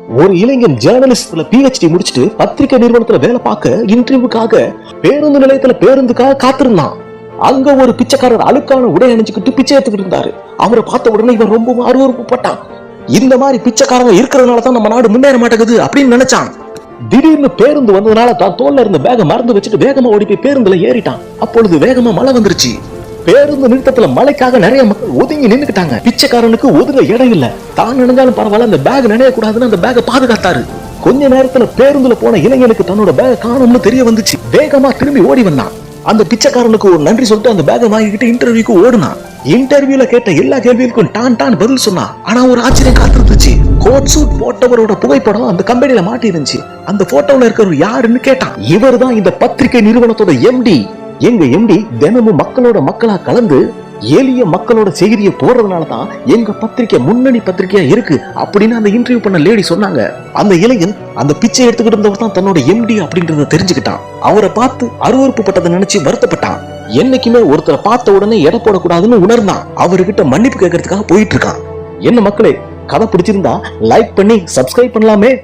ஒரு இளைஞன் ஜேர்னலிஸ்ட்ல PhD முடிச்சுட்டு பத்திரிகை நிறுவனத்துல வேலை பார்க்க இன்டர்வியூக்காக பேருந்து நிலையத்துல பேருந்துக்காக காத்திருந்தான். அங்க ஒரு பிச்சைக்காரர் அழுக்கான உடை அணிஞ்சுக்கிட்டு பிச்சை எடுத்துக்கிட்டு இருந்தாரு. அவரை பார்த்த உடனே இவன் ரொம்ப அருவருப்பட்டான். இந்த மாதிரி பிச்சைக்காரங்க இருக்கிறதுனாலதான் நம்ம நாடு முன்னேற மாட்டேங்குது அப்படின்னு நினைச்சான். திடீர்னு பேருந்து வந்ததுனால தான் தோல்ல இருந்த பேக மறந்து வச்சுட்டு வேகமா ஓடி போய் பேருந்துல ஏறிட்டான். அப்பொழுது வேகமா மழை வந்துருச்சு. பேருந்து நிறுத்தத்துல மழைக்காக நிறைய மக்கள் ஒதுங்கி நின்னுக்கிட்டாங்க. பிச்சைக்காரனுக்கு ஒதுங்க இடம் இல்ல. தான் நினைஞ்சாலும் பரவாயில்ல, அந்த பேக் நினைய கூடாதுன்னு அந்த பேக பாதுகாத்தாரு. கொஞ்ச நேரத்துல பேருந்துல போன இளைஞனுக்கு தன்னோட பேக காணும்னு தெரிய வந்துச்சு. வேகமா திரும்பி ஓடி வந்தான். அந்த பிச்சைக்காரனுக்கு ஒரு நன்றி சொல்லிட்டு அந்த பேக வாங்கிக்கிட்டு இன்டர்வியூக்கு ஓடுனான். இன்டர்வியூல கேட்ட எல்லா கேள்விகளுக்கும் டான் பதில் சொன்னா. ஆனா ஒரு ஆச்சரியம் காத்திருந்துச்சு. கோட் சூட் போட்டவரோட புகைப்படம் அந்த கம்பெனில மாட்டி இருந்துச்சு. அந்த போட்டோல இருக்கிறவர் யாருன்னு கேட்டான். இவர் தான் இந்த பத்திரிகை நிறுவனத்தோட MD. எங்க MD தினமும் மக்களோட மக்களா கலந்து எளிய மக்களோட செய்தியை போடுறதுனாலதான் எங்க பத்திரிகை முன்னணி பத்திரிகையா இருக்கு அப்படின்னு அந்த இன்டர்வியூ பண்ண லேடி சொன்னாங்க. அந்த இளைஞன் அந்த பிச்சை எடுத்துக்கிட்டு இருந்தவர் தான் தன்னோட MD அப்படின்றத தெரிஞ்சுக்கிட்டான். அவரை பார்த்து அருவருப்பு பட்டதை நினைச்சு வருத்தப்பட்டான். என்னைக்குமே ஒருத்தரை பார்த்த உடனே எடை போடக்கூடாதுன்னு உணர்ந்தான். அவர்கிட்ட மன்னிப்பு கேட்கறதுக்காக போயிட்டு இருக்கான். என்ன மக்களே, கதை பிடிச்சிருந்தா லைக் பண்ணி சப்ஸ்கிரைப் பண்ணலாமே.